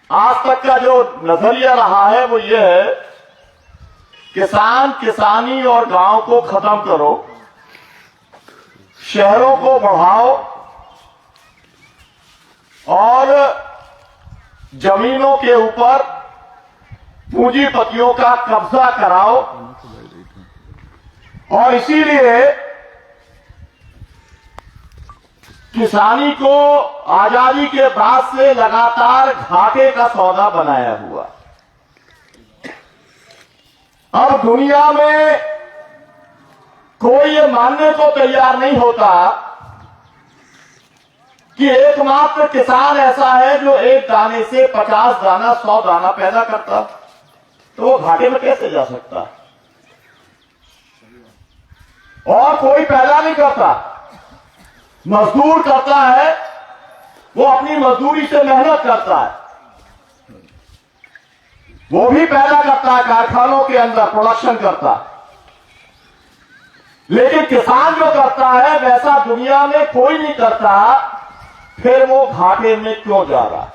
आज तक का जो नजरिया रहा है वो ये है, किसान किसानी और गांव को खत्म करो, शहरों को बढ़ाओ और जमीनों के ऊपर पूंजीपतियों का कब्जा कराओ। और इसीलिए किसानी को आजादी के बाद से लगातार घाटे का सौदा बनाया हुआ। अब दुनिया में कोई ये मानने को तैयार नहीं होता कि एकमात्र किसान ऐसा है जो एक दाने से 50 दाना 100 दाना पैदा करता, तो वो घाटे में कैसे जा सकता है? और कोई पैदा नहीं करता, मजदूर करता है, वो अपनी मजदूरी से मेहनत करता है, वो भी पैदा करता है, कारखानों के अंदर प्रोडक्शन करता है। लेकिन किसान जो करता है वैसा दुनिया में कोई नहीं करता, फिर वो घाटे में क्यों जा रहा है?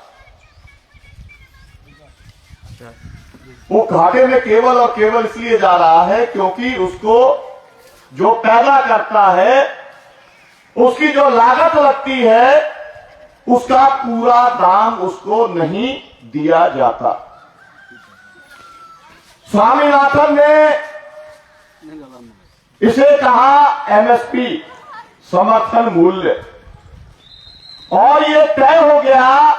वो घाटे में केवल और केवल इसलिए जा रहा है क्योंकि उसको जो पैदा करता है उसकी जो लागत लगती है उसका पूरा दाम उसको नहीं दिया जाता। स्वामीनाथन ने इसे कहा एमएसपी, समर्थन मूल्य, और ये तय हो गया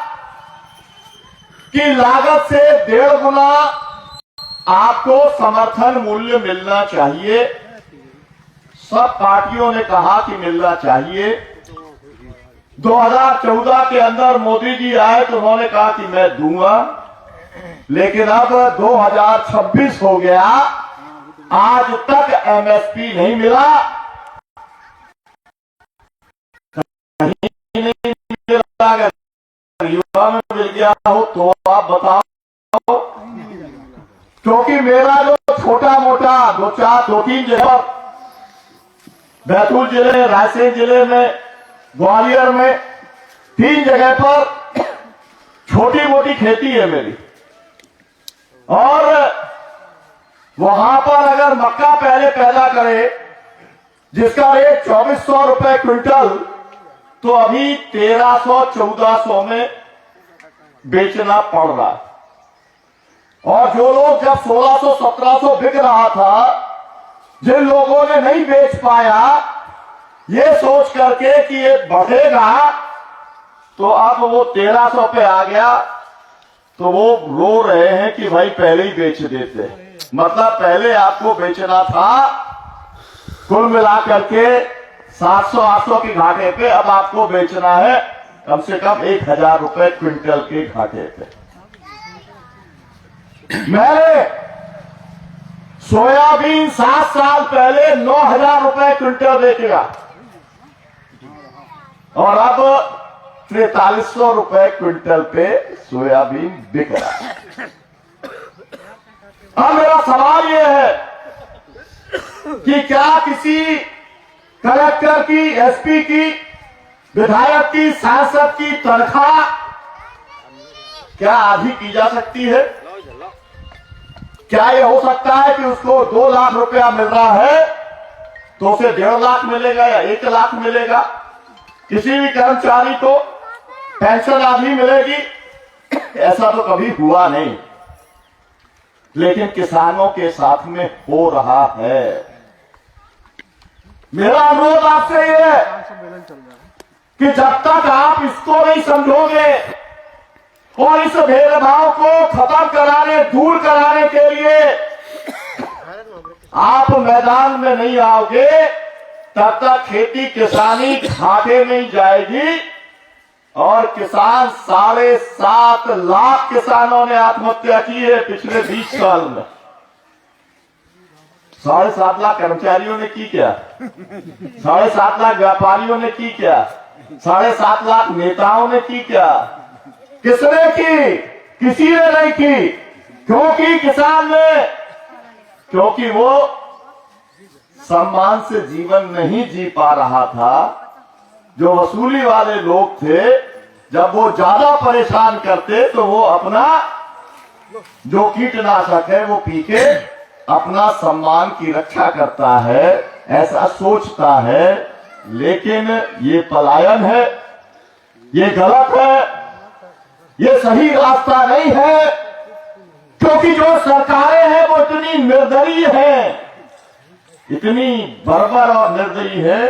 कि लागत से 1.5 गुना आपको समर्थन मूल्य मिलना चाहिए। सब पार्टियों ने कहा कि मिलना चाहिए। 2014 के अंदर मोदी जी आए तो उन्होंने कहा कि मैं दूंगा, लेकिन अब 2026 हो गया, आज तक एमएसपी नहीं मिला, कहीं नहीं मिला। अगर युवा में मिल गया हो तो आप बताओ, क्योंकि मेरा जो छोटा मोटा 2-3 जगह, बैतूल जिले में, रायसेन जिले में, ग्वालियर में, 3 जगह पर छोटी मोटी खेती है मेरी, और वहां पर अगर मक्का पहले पैदा करे जिसका रेट 2400 रुपए क्विंटल, तो अभी 1300-1400 में बेचना पड़ रहा है। और जो लोग जब 1600-1700 बिक रहा था, जिन लोगों ने नहीं बेच पाया ये सोच करके कि ये बढ़ेगा, तो अब वो 1300 पे आ गया, तो वो रो रहे हैं कि भाई पहले ही बेच देते। मतलब पहले आपको बेचना था कुल मिलाकर के 700-800 के घाटे पे, अब आपको बेचना है कम से कम 1000 रुपए क्विंटल के घाटे पे। मैंने सोयाबीन 7 साल पहले 9000 रुपए क्विंटल बेचेगा और अब 4300 रुपए क्विंटल पे सोयाबीन बिक रहा है। अब मेरा सवाल यह है कि क्या किसी कलेक्टर की, एसपी की, विधायक की, सांसद की तनख्वाह क्या आधी की जा सकती है? क्या यह हो सकता है कि उसको 2 लाख रुपया मिल रहा है तो उसे 1.5 लाख मिलेगा या 1 लाख मिलेगा? किसी भी कर्मचारी को पेंशन आधी मिलेगी? ऐसा तो कभी हुआ नहीं, लेकिन किसानों के साथ में हो रहा है। मेरा अनुरोध आपसे यह है कि जब तक आप इसको नहीं समझोगे और इस भेदभाव को खत्म कराने, दूर कराने के लिए आप मैदान में नहीं आओगे, तब तक खेती किसानी घाटे में जाएगी। और किसान 7.5 लाख किसानों ने आत्महत्या की है पिछले 20 साल में। 7.5 लाख कर्मचारियों ने की क्या? 7.5 लाख व्यापारियों ने की क्या? 7.5 लाख नेताओं ने की क्या? किसने की? किसी ने नहीं की। क्योंकि किसान ने, क्योंकि वो सम्मान से जीवन नहीं जी पा रहा था। जो वसूली वाले लोग थे जब वो ज्यादा परेशान करते तो वो अपना जो कीटनाशक है वो पी के अपना सम्मान की रक्षा करता है, ऐसा सोचता है। लेकिन ये पलायन है, ये गलत है, ये सही रास्ता नहीं है। क्योंकि जो सरकारें हैं वो इतनी निर्दयी है, इतनी बर्बर और निर्दयी है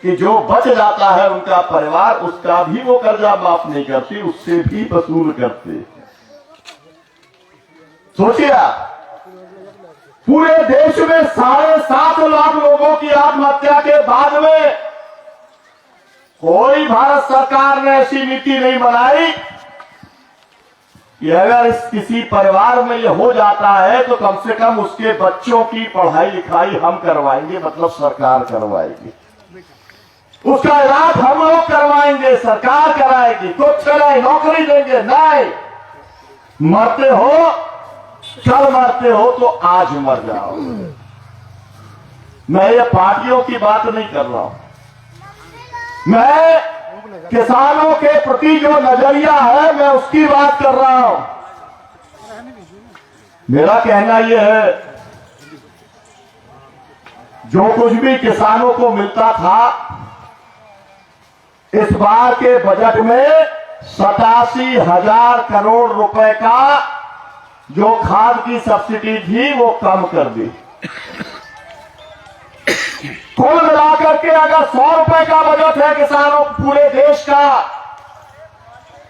कि जो बच जाता है उनका परिवार, उसका भी वो कर्जा माफ नहीं करती, उससे भी वसूल करते। सोचिए आप, पूरे देश में 7.5 लाख लोगों की आत्महत्या के बाद में कोई भारत सरकार ने ऐसी नीति नहीं बनाई कि अगर किसी परिवार में ये हो जाता है तो कम से कम उसके बच्चों की पढ़ाई लिखाई हम करवाएंगे, मतलब सरकार करवाएगी, उसका इलाज हम लोग करवाएंगे, सरकार कराएगी, कुछ नहीं, नौकरी देंगे। नहीं, मरते हो, कल मरते हो तो आज मर जाओ। मैं ये पार्टियों की बात नहीं कर रहा हूं, मैं किसानों के प्रति जो नजरिया है मैं उसकी बात कर रहा हूं। मेरा कहना यह है, जो कुछ भी किसानों को मिलता था इस बार के बजट में 87,000 करोड़ रुपए का जो खाद की सब्सिडी थी वो कम कर दी। कुल मिलाकर के अगर 100 रुपए का बजट है किसानों पूरे देश का,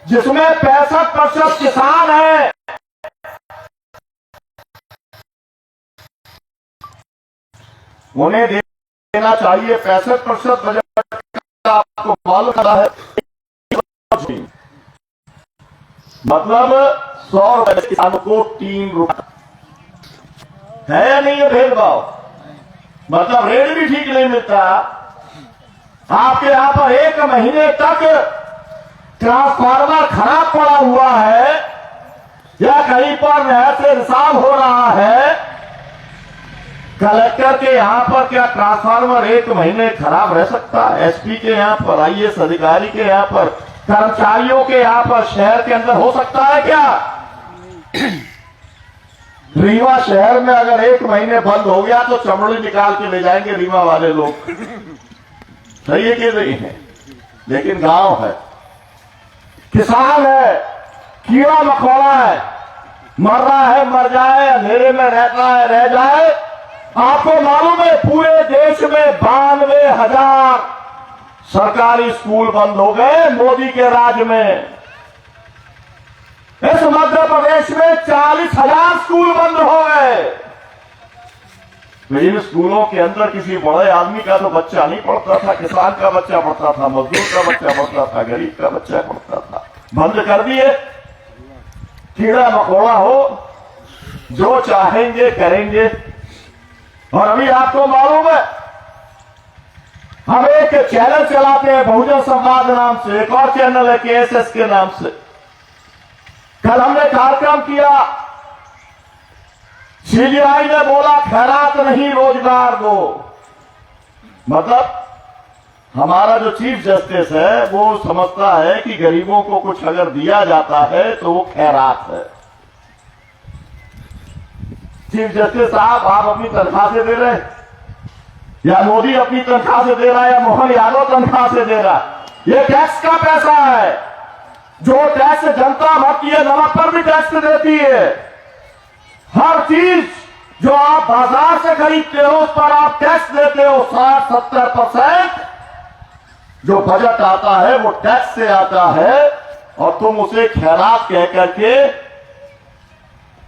जिसमें 65% किसान है, उन्हें देना चाहिए 65% बजट का। आपको मालूम करा है, मतलब 100 रुपए किसानों को 3 रुपए है या नहीं है भेदभाव? मतलब रेट भी ठीक नहीं मिलता। आपके यहां पर 1 महीने तक ट्रांसफार्मर खराब पड़ा हुआ है या कहीं पर नहर से रिसाव हो रहा है, कलेक्टर के यहां पर क्या ट्रांसफार्मर 1 महीने खराब रह सकता है? एसपी के यहां पर, आईएएस अधिकारी के यहां पर, कर्मचारियों के यहां पर, शहर के अंदर हो सकता है क्या? रीवा शहर में अगर 1 महीने बंद हो गया तो चमड़ी निकाल के ले जाएंगे रीवा वाले लोग। सही है कि नहीं है? लेकिन गांव है, किसान है, कीड़ा मकोड़ा है, मर रहा है मर जाए, अंधेरे में रहता है रह जाए। आपको मालूम है पूरे देश में 92,000 सरकारी स्कूल बंद हो गए मोदी के राज में। इस मध्य प्रदेश में 40,000 स्कूल बंद हो गए। इन स्कूलों के अंदर किसी बड़े आदमी का तो बच्चा नहीं पढ़ता था, किसान का बच्चा पढ़ता था, मजदूर का बच्चा पढ़ता था, गरीब का बच्चा पढ़ता था। बंद कर दिए। कीड़ा मकोड़ा हो, जो चाहेंगे करेंगे। और अभी आपको मालूम है, हम एक चैनल चलाते हैं बहुजन संवाद नाम से, एक और चैनल है KSS के नाम से। कल हमने कार्यक्रम किया, CBI ने बोला खैरात नहीं रोजगार दो। मतलब हमारा जो चीफ जस्टिस है वो समझता है कि गरीबों को कुछ अगर दिया जाता है तो वो खैरात है। चीफ जस्टिस साहब, आप अपनी तनख्वाह से दे रहे हैं या मोदी अपनी तनख्वाह से दे रहा है या मोहन यादव तनख्वाह से दे रहा है? ये टैक्स का पैसा है। जो टैक्स जनता भरती है, नमक पर भी टैक्स देती है। हर चीज जो आप बाजार से खरीदते हो उस पर आप टैक्स देते हो। 60-70% जो बजट आता है वो टैक्स से आता है और तुम उसे खैरात कह करके